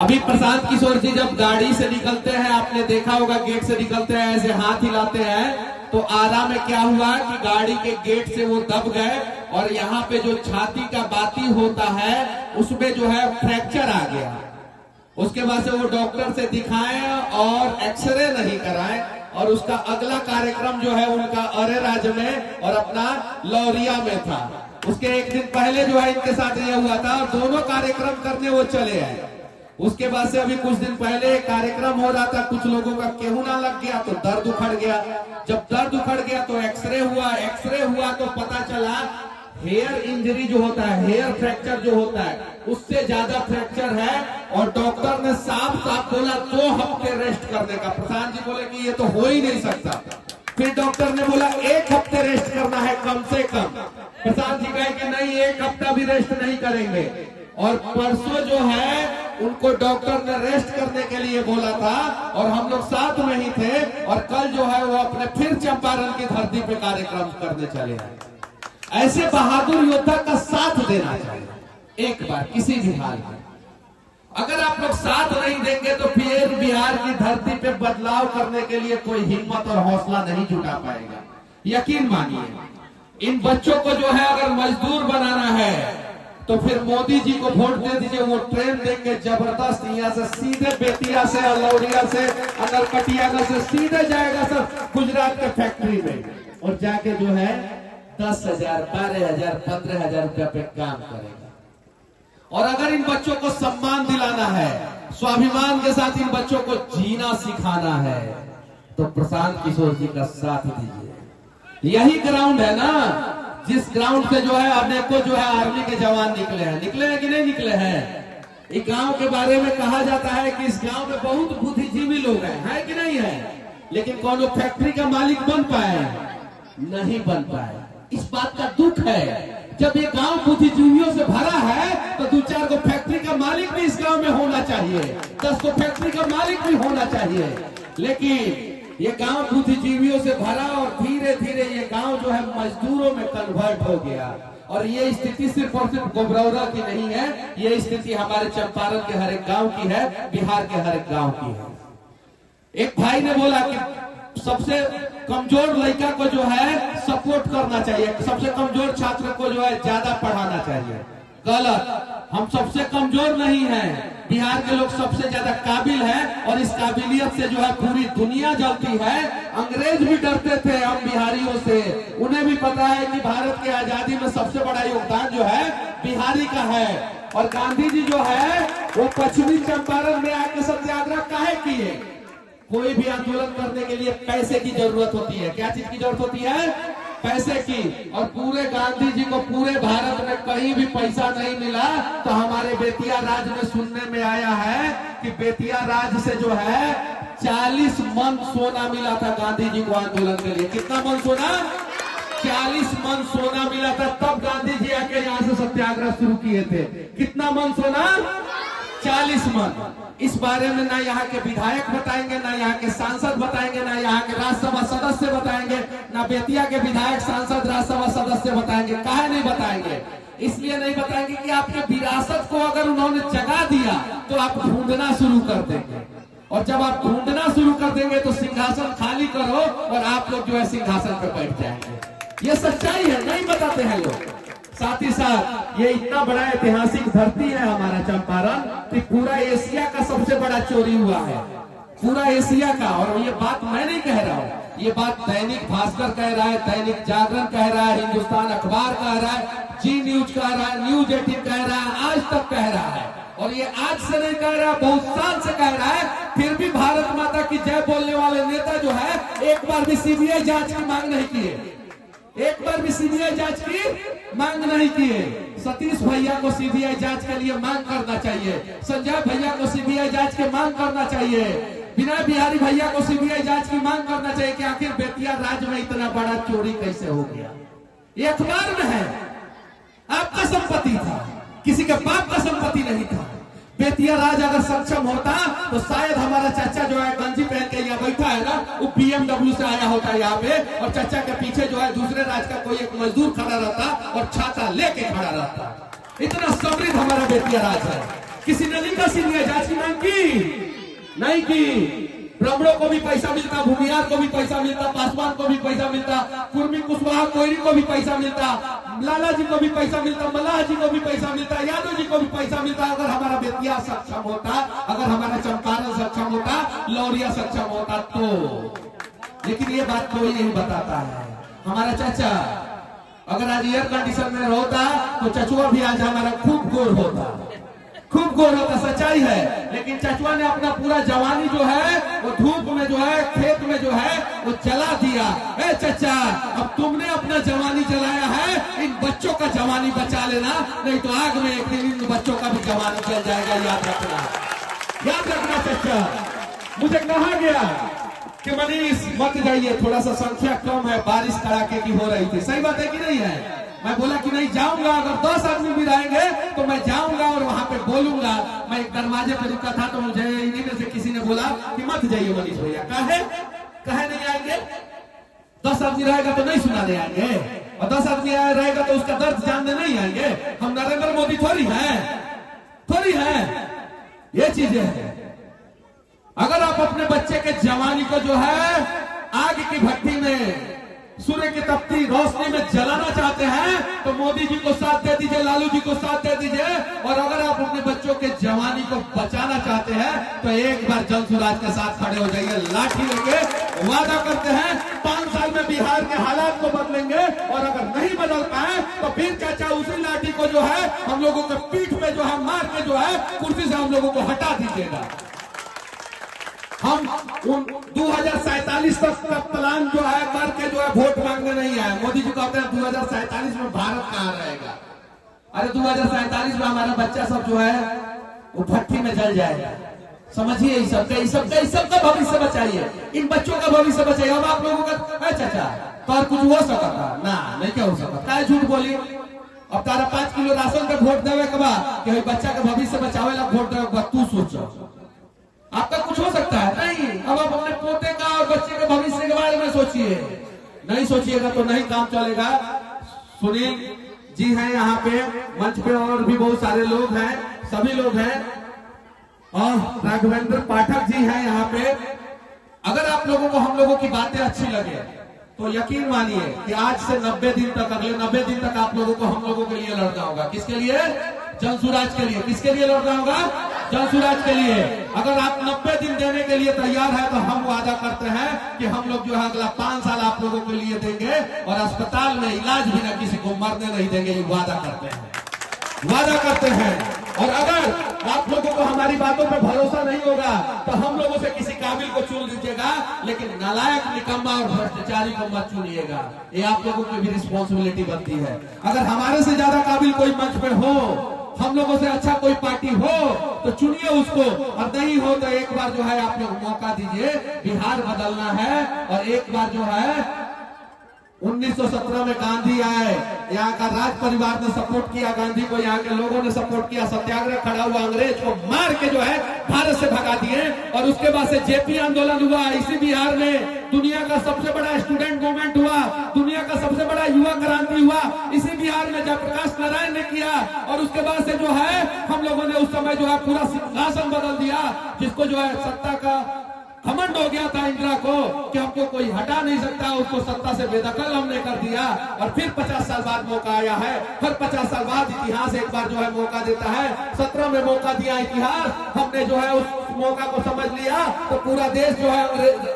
अभी प्रशांत किशोर जी जब गाड़ी से निकलते हैं, आपने देखा होगा गेट से निकलते हैं ऐसे हाथ हिलाते हैं, तो आरा में क्या हुआ कि गाड़ी के गेट से वो दब गए और यहाँ पे जो छाती का बाती होता है उसमें जो है फ्रैक्चर आ गया। उसके बाद से वो डॉक्टर से दिखाए और एक्सरे नहीं कराए और उसका अगला कार्यक्रम जो है उनका अरेराज में और अपना लौरिया में था। उसके एक दिन पहले जो है इनके साथ ये हुआ था और दोनों कार्यक्रम करने वो चले आए। उसके बाद से अभी कुछ दिन पहले कार्यक्रम हो रहा था, कुछ लोगों का केहूना लग गया तो दर्द उखड़ गया। जब दर्द उखड़ गया तो एक्सरे हुआ तो पता चला हेयर इंजरी जो होता है, हेयर फ्रैक्चर जो होता है उससे ज्यादा फ्रैक्चर है। और डॉक्टर ने साफ साफ बोला 2 हफ्ते रेस्ट करने का। प्रशांत जी बोले कि ये तो हो ही नहीं सकता। फिर डॉक्टर ने बोला 1 हफ्ते रेस्ट करना है कम से कम। प्रशांत जी कहे कि नहीं 1 हफ्ता भी रेस्ट नहीं करेंगे। और परसों जो है उनको डॉक्टर ने रेस्ट करने के लिए बोला था और हम लोग साथ में ही थे। और कल जो है वो अपने फिर चंपारण की धरती पे कार्यक्रम करने चले आए। ऐसे बहादुर योद्धा का साथ देना चाहिए एक बार किसी भी हाल में। अगर आप लोग साथ नहीं देंगे तो फिर बिहार की धरती पे बदलाव करने के लिए कोई हिम्मत और हौसला नहीं जुटा पाएगा। यकीन मानिए इन बच्चों को जो है अगर मजदूर बनाना है तो फिर मोदी जी को वोट दे दीजिए। वो ट्रेन देंगे जबरदस्त, यहाँ से सीधे बेतिया से लौरिया से नरकटियागंज से सीधे जाएगा सर गुजरात के फैक्ट्री में और जाके जो है 10,000 12,000 15,000 रुपया पे काम करेगा। और अगर इन बच्चों को सम्मान दिलाना है, स्वाभिमान के साथ इन बच्चों को जीना सिखाना है तो प्रशांत किशोर जी का साथ दीजिए। यही ग्राउंड है ना जिस ग्राउंड से जो है अनेकों जो है आर्मी के जवान निकले हैं कि नहीं निकले हैं। इस गांव के बारे में कहा जाता है कि इस गांव में बहुत बुद्धिजीवी लोग हैं, है कि नहीं है, लेकिन कौन फैक्ट्री का मालिक बन पाए नहीं बन पाए। इस बात का दुख है। जब ये गांव बुद्धिजीवियों से भरा है तो 2-4 को फैक्ट्री का मालिक भी इस गांव में होना चाहिए, 10 को फैक्ट्री का मालिक भी होना चाहिए। लेकिन ये गांव बुद्धिजीवियों से भरा और धीरे धीरे ये गांव जो है मजदूरों में कन्वर्ट हो गया। और ये स्थिति सिर्फ और सिर्फ गोबरौरा की नहीं है, ये स्थिति हमारे चंपारण के हर एक गांव की है, बिहार के हर एक गांव की है। एक भाई ने बोला कि सबसे कमजोर लड़का को जो है सपोर्ट करना चाहिए, सबसे कमजोर छात्र को जो है ज्यादा पढ़ाना चाहिए। गलत, हम सबसे कमजोर नहीं हैं। बिहार के लोग सबसे ज्यादा काबिल हैं और इस काबिलियत से जो है पूरी दुनिया जलती है। अंग्रेज भी डरते थे हम बिहारियों से। उन्हें भी पता है कि भारत की आजादी में सबसे बड़ा योगदान जो है बिहारी का है। और गांधी जी जो है वो पश्चिमी चंपारण में आके सत्याग्रह काहे किए। कोई भी आंदोलन करने के लिए पैसे की जरूरत होती है। क्या चीज की जरूरत होती है? पैसे की। और पूरे गांधी जी को पूरे भारत में कहीं भी पैसा नहीं मिला। तो हमारे बेतिया राज में सुनने में आया है कि बेतिया राज से जो है 40 मन सोना मिला था गांधी जी को आंदोलन के लिए। कितना मन सोना? 40 मन सोना मिला था। तब गांधी जी आके यहाँ से सत्याग्रह शुरू किए थे। कितना मन सोना? 40 मन। इस बारे में ना यहाँ के विधायक बताएंगे, ना यहाँ के सांसद बताएंगे, ना यहाँ के राज्यसभा सदस्य बताएंगे, ना बेतिया के विधायक सांसद राज्यसभा सदस्य बताएंगे। काहे नहीं बताएंगे? इसलिए नहीं बताएंगे कि आपके विरासत को अगर उन्होंने जगा दिया तो आप ढूंढना शुरू कर देंगे। और जब आप ढूंढना शुरू कर देंगे तो सिंहासन खाली करो और आप लोग जो है सिंहासन पर बैठ जाएंगे। ये सच्चाई है, नहीं बताते हैं लोग। साथ ही साथ ये इतना बड़ा ऐतिहासिक धरती है हमारा चंपारण कि पूरा एशिया का सबसे बड़ा चोरी हुआ है, पूरा एशिया का। और ये बात मैं नहीं कह रहा हूँ, ये बात दैनिक भास्कर कह रहा है, दैनिक जागरण कह रहा है, हिंदुस्तान अखबार कह रहा है, जी न्यूज कह रहा है, न्यूज 18 कह रहा है, आज तक कह रहा है। और ये आज से नहीं कह रहा, बहुत साल से कह रहा है। फिर भी भारत माता की जय बोलने वाले नेता जो है एक बार भी सीबीआई जांच की मांग नहीं किए, एक बार भी सीबीआई जांच की मांग नहीं किए। सतीश भैया को सीबीआई जांच के लिए मांग करना चाहिए, संजय भैया को सीबीआई जांच की मांग करना चाहिए, विनय बिहारी भैया को सीबीआई जांच की मांग करना चाहिए कि आखिर बेतिया राज्य में इतना बड़ा चोरी कैसे हो गया। ये अखबार में है, आपका संपत्ति था, किसी के बाप का संपत्ति नहीं था। बेतिया राज अगर सक्षम होता तो शायद हमारा चाचा जो है गंजी पहन के यहाँ बैठा है ना, वो BMW से आया होता है यहाँ पे और चाचा के पीछे जो है दूसरे राज्य का कोई एक मजदूर खड़ा रहता और छाता लेके खड़ा रहता। इतना समृद्ध हमारा बेतिया राज है। किसी ने नहीं कहा सीनियर जांच की मांग की? नहीं की। ब्राह्मणों को भी पैसा मिलता, भूमिहार को भी पैसा मिलता, पासवान को भी पैसा मिलता, कुर्मी कुशवाहा कोयरी को भी पैसा मिलता, लाला जी को भी पैसा मिलता, मल्लाह जी को भी पैसा मिलता, यादव जी को भी पैसा मिलता। अगर हमारा बेतिया सक्षम होता, अगर हमारा चंपारण सक्षम होता, लौरिया सक्षम होता तो। लेकिन ये बात कोई नहीं बताता है। हमारा चाचा अगर आज एयर कंडीशन में होता तो चचुआ भी आज हमारा खूब गोर होता, खूब गोर होता, सच्चाई है। लेकिन चचुआ ने अपना पूरा जवानी जो है वो धूप में जो है, खेत में जो है वो जला दिया। ए चचा, अब तुमने अपना जवानी जलाया है, इन बच्चों का जवानी बचा लेना, नहीं तो आग में एक दिन इन बच्चों का भी जवानी जल जाएगा। याद रखना, याद रखना चचा। मुझे कहा गया कि मनीष मत जाइए, थोड़ा सा संख्या कम है, बारिश कड़ाके की हो रही थी। सही बात है कि नहीं है? मैं बोला कि नहीं जाऊंगा, अगर 10 आदमी भी रहेंगे तो मैं जाऊंगा और वहां पे बोलूंगा। मैं एक दरवाजे पे रुका था तो मुझे इन्हीं में से किसी ने बोला कि मत जाइए मनीष भैया। कहे नहीं आएंगे? 10 आदमी रहेगा तो नहीं सुनाने आएंगे, और 10 आदमी रहेगा तो उसका दर्द जानने नहीं आएंगे। हम नरेंद्र मोदी थोड़ी है। ये चीजें हैं। अगर आप अपने बच्चे के जवानी को जो है आग की भट्टी में, सूर्य की तपती रोशनी में जलाना चाहते हैं तो मोदी जी को साथ दे दीजिए, लालू जी को साथ दे दीजिए। और अगर आप अपने बच्चों के जवानी को बचाना चाहते हैं तो एक बार जन सुराज के साथ खड़े हो जाइए, लाठी लेके। वादा करते हैं 5 साल में बिहार के हालात को बदलेंगे, और अगर नहीं बदल पाए तो फिर चाचा उसी लाठी को जो है हम लोगों के पीठ में जो है मार के जो है कुर्सी से हम लोगों को हटा दीजिएगा। हम 2047 तक का प्लान जो है करके जो है वोट मांगने नहीं आए। मोदी जी कहते हैं 2047 में भारत कहां रहेगा? अरे 2047 में हमारा बच्चा सब जो है वो भट्टी में जल जाएगा। समझिए, इस सब का भविष्य बचाइए, इन बच्चों का भविष्य बचाइए। अब आप लोगों का चाचा तो और कुछ हो सकता था ना? नहीं क्या हो सकता है? झूठ बोली। अब तारा 5 किलो राशन पे वोट देवे के बाद कि बच्चा का भविष्य बचावे ला वोट देवे, तू सोचो आपका कुछ हो सकता है? नहीं। अब आप अपने पोते का और बच्चे के भविष्य के बारे में सोचिए। नहीं सोचिएगा तो नहीं काम चलेगा। सुनील जी हैं यहाँ पे मंच पे, और भी बहुत सारे लोग हैं, सभी लोग हैं, और राघवेंद्र पाठक जी हैं यहाँ पे। अगर आप लोगों को हम लोगों की बातें अच्छी लगे तो यकीन मानिए कि आज से 90 दिन तक, अगले 90 दिन तक आप लोगों को हम लोगों के लिए लड़ना होगा। किसके लिए? जन सुराज के लिए। किसके लिए लड़ना होगा? जन सुराज के लिए। अगर आप 90 दिन देने के लिए तैयार है तो हम वादा करते हैं कि हम लोग जो है अगला 5 साल आप लोगों के लिए देंगे, और अस्पताल में इलाज भी ना किसी को मरने नहीं देंगे। ये वादा करते हैं। और अगर आप लोगों को हमारी बातों पे भरोसा नहीं होगा तो हम लोगों से किसी काबिल को चुन लीजिएगा, लेकिन नालायक, निकम्मा और भ्रष्टाचारी को मत चुनिएगा। ये आप लोगों की भी रिस्पॉन्सिबिलिटी बनती है। अगर हमारे से ज्यादा काबिल कोई मंच पे हो, हम लोगों से अच्छा कोई पार्टी हो तो चुनिए उसको, और नहीं हो तो एक बार जो है आप लोग मौका दीजिए। बिहार बदलना है, और एक बार जो है 1917 में गांधी आए, यहाँ का राज परिवार ने सपोर्ट किया गांधी को, यहाँ के लोगों ने सपोर्ट किया, सत्याग्रह खड़ा हुआ, अंग्रेज को मार के जो है भारत से भगा दिए। और उसके बाद से जेपी आंदोलन हुआ। इसी बिहार में दुनिया का सबसे बड़ा स्टूडेंट मूवमेंट हुआ, दुनिया का सबसे बड़ा युवा क्रांति हुआ इसी बिहार में जयप्रकाश नारायण ने किया। और उसके बाद से जो है हम लोगों ने उस समय जो है पूरा सिंहासन बदल दिया, जिसको जो है सत्ता का घमंड हो गया था इंदिरा को कि हमको कोई हटा नहीं सकता, उसको सत्ता से बेदखल हमने कर दिया। और फिर 50 साल बाद मौका आया है। हर 50 साल बाद इतिहास एक बार जो है मौका देता है। 17 में मौका दिया इतिहास, हमने जो है उस मौका को समझ लिया तो पूरा देश जो है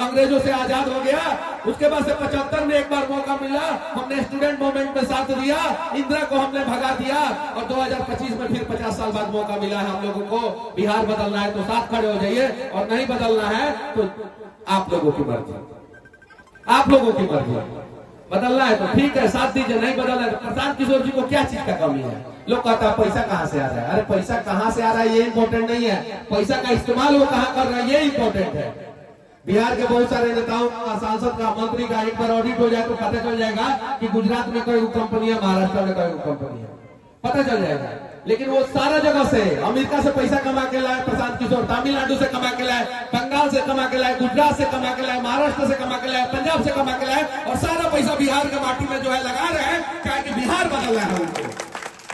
अंग्रेजों से आजाद हो गया। उसके बाद से 75 में एक बार मौका मिला, हमने स्टूडेंट मूवमेंट में साथ दिया, इंदिरा को हमने भगा दिया। और 2025 में फिर 50 साल बाद मौका मिला है हम लोगों को। बिहार बदलना है तो साथ खड़े हो जाइए, और नहीं बदलना है तो आप लोगों की मर्जी, आप लोगों की मर्जी। बदलना है तो ठीक है साथ दीजिए, नहीं बदलना है तो प्रशांत किशोर जी को क्या चीज का कमी है? लोग कहता है पैसा कहाँ से आ रहा है। अरे पैसा कहाँ से आ रहा है ये इम्पोर्टेंट नहीं है, पैसा का इस्तेमाल वो कहाँ कर रहा है ये इम्पोर्टेंट है। बिहार के बहुत सारे नेताओं का, सांसद का, मंत्री का एक बार ऑडिट हो जाए तो पता चल जाएगा कि गुजरात में कई कंपनी है, महाराष्ट्र में कई कंपनी है, पता चल जाएगा। लेकिन वो सारा जगह से, अमेरिका से पैसा कमा के लाए प्रशांत किशोर, तमिलनाडु से कमा के लाए, बंगाल से कमा के लाए, गुजरात से कमा के लाए, महाराष्ट्र से कमा के लाए, पंजाब से कमा के लाए, और सारा पैसा बिहार के माटी में जो है लगा रहे हैं, क्या कि बिहार बदल रहा है उनको।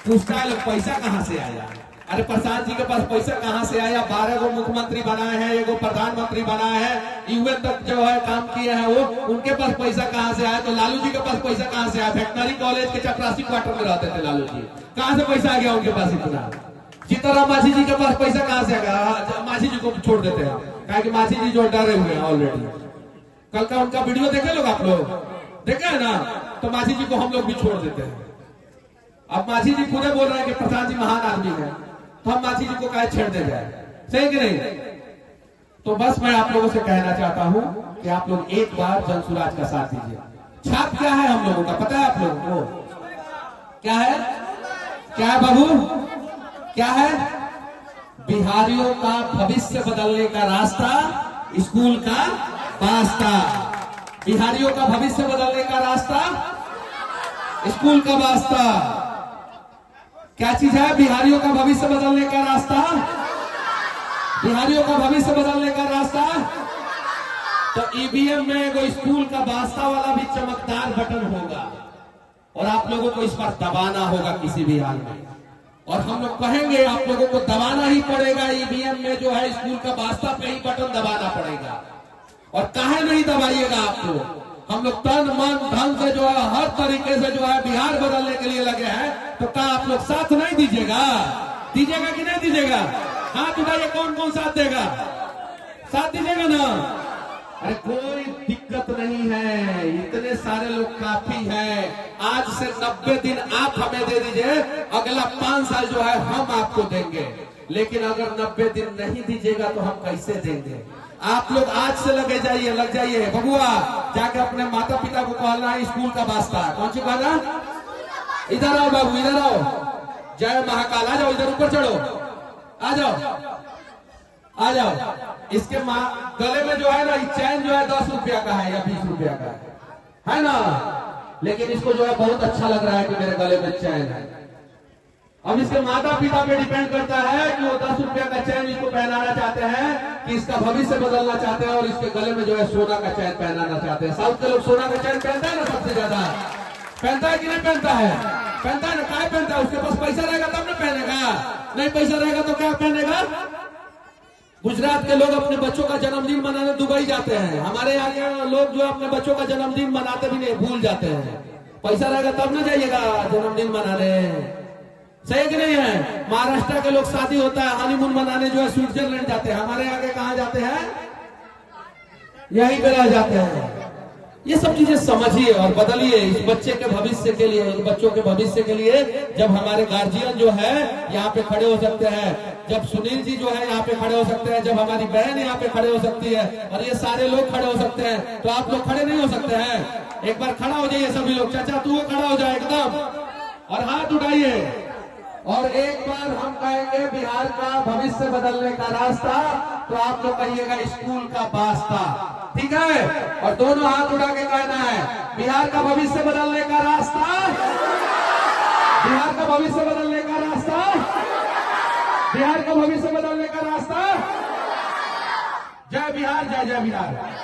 पूछता है लोग पैसा कहाँ से आया, अरे प्रसाद जी के पास पैसा कहाँ से आया? 12 को मुख्यमंत्री बनाए हैं, 1 प्रधानमंत्री बनाए हैं, यूएन तक जो है काम किए हैं, वो उनके पास पैसा कहाँ से आया? तो लालू जी के पास पैसा कहाँ से आया? वेटनरी कॉलेज के चपरासी क्वार्टर में रहते थे लालू जी, कहाँ से पैसा आ गया उनके पास इतना? सीताराम मांझी जी के पास पैसा कहाँ से आ गया? मांझी जी को छोड़ देते हैं, कहा कि मांझी जी जो डरे हुए हैं ऑलरेडी। कल का उनका वीडियो देखे लोग, आप लोग देखे है ना? तो मांझी जी को हम लोग भी छोड़ देते हैं। अब मांझी जी पूरे बोल रहे हैं कि प्रसाद जी महान आदमी है, तो हम मांझी जी को कहे छेड़ दे जाए, सही कि नहीं? तो बस मैं आप लोगों से कहना चाहता हूं कि आप लोग एक बार जनसुराज का साथ दीजिए। छाप क्या है हम लोगों का पता है आप लोगों को? क्या है? क्या है बाबू? क्या है? बिहारियों का भविष्य बदलने का रास्ता, स्कूल का वास्ता। बिहारियों का भविष्य बदलने का रास्ता, स्कूल का वास्ता। क्या चीज है बिहारियों का भविष्य बदलने का रास्ता? बिहारियों का भविष्य बदलने का रास्ता। तो ईवीएम में एगो स्कूल का वास्ता वाला भी चमकदार बटन होगा और आप लोगों को इस पर दबाना होगा किसी भी हाल में। और हम लोग कहेंगे आप लोगों को दबाना ही पड़ेगा, ईवीएम में जो है स्कूल का वास्ता पे ही बटन दबाना पड़ेगा। और काहे नहीं दबाइएगा आप लोग? हम लोग तन मन धन से जो है हर तरीके से जो है बिहार बदलने के लिए लगे हैं, तो क्या आप लोग साथ नहीं दीजिएगा? दीजिएगा कि नहीं दीजिएगा? हाथ उठाइए, कौन कौन साथ देगा? साथ दीजिएगा ना? अरे कोई दिक्कत नहीं है, इतने सारे लोग काफी है। आज से 90 दिन आप हमें दे दीजिए, अगला 5 साल जो है हम आपको देंगे। लेकिन अगर 90 दिन नहीं दीजिएगा तो हम कैसे देंगे? आप लोग आज से लग जाइए बबुआ, जाके अपने माता पिता को कहना है स्कूल का वास्ता। कौन सी कहना? इधर आओ बाबू, इधर आओ। जय महाकाल, आ जाओ इधर, ऊपर चढ़ो, आ जाओ आ जाओ। इसके गले में जो है ना चैन जो है 10 रुपया का है या 20 रुपया का है ना? लेकिन इसको जो है बहुत अच्छा लग रहा है कि मेरे गले में चैन है। अब इसके माता पिता पे डिपेंड करता है कि वो 10 रुपया का चैन इसको पहनाना चाहते हैं कि इसका भविष्य बदलना चाहते हैं और इसके गले में जो है सोना का चैन पहनाना चाहते हैं। साउथ के लोग सोना का चैन पहनता है ना, सबसे ज्यादा पहनता है कि नहीं पहनता है? पहनता है ना। क्या पहनता है? उसके पास पैसा रहेगा तब ना पहनेगा, नहीं पैसा रहेगा तो क्या पहनेगा? गुजरात के लोग अपने बच्चों का जन्मदिन मनाने दुबई जाते हैं, हमारे यहाँ के लोग जो अपने बच्चों का जन्मदिन मनाते भी नहीं, भूल जाते हैं। पैसा रहेगा तब ना जाइएगा जन्मदिन मनाने, सही कि नहीं है? महाराष्ट्र के लोग शादी होता है हनीमून मनाने जो है स्विट्जरलैंड जाते हैं, हमारे आगे कहाँ जाते हैं? यहीं पे रह जाते हैं। ये सब चीजें समझिए और बदलिए इस बच्चे के भविष्य के लिए, इन बच्चों के भविष्य के लिए। जब हमारे गार्जियन जो है यहाँ पे खड़े हो सकते हैं, जब सुनील जी जो है यहाँ पे खड़े हो सकते हैं, जब हमारी बहन यहाँ पे खड़े हो सकती है और ये सारे लोग खड़े हो सकते हैं, तो आप लोग खड़े नहीं हो सकते हैं? एक बार खड़ा हो जाइए सभी लोग। चाचा तू खड़ा हो जाए एकदम और हाथ उठाइए। और एक बार हम कहेंगे बिहार का भविष्य बदलने का रास्ता, तो आप लोग कहिएगा स्कूल का वास्ता, ठीक है? और दोनों हाथ उठा के कहना है बिहार का भविष्य बदलने का रास्ता, बिहार का भविष्य बदलने का रास्ता, बिहार का भविष्य बदलने का रास्ता। जय बिहार, जय जय बिहार।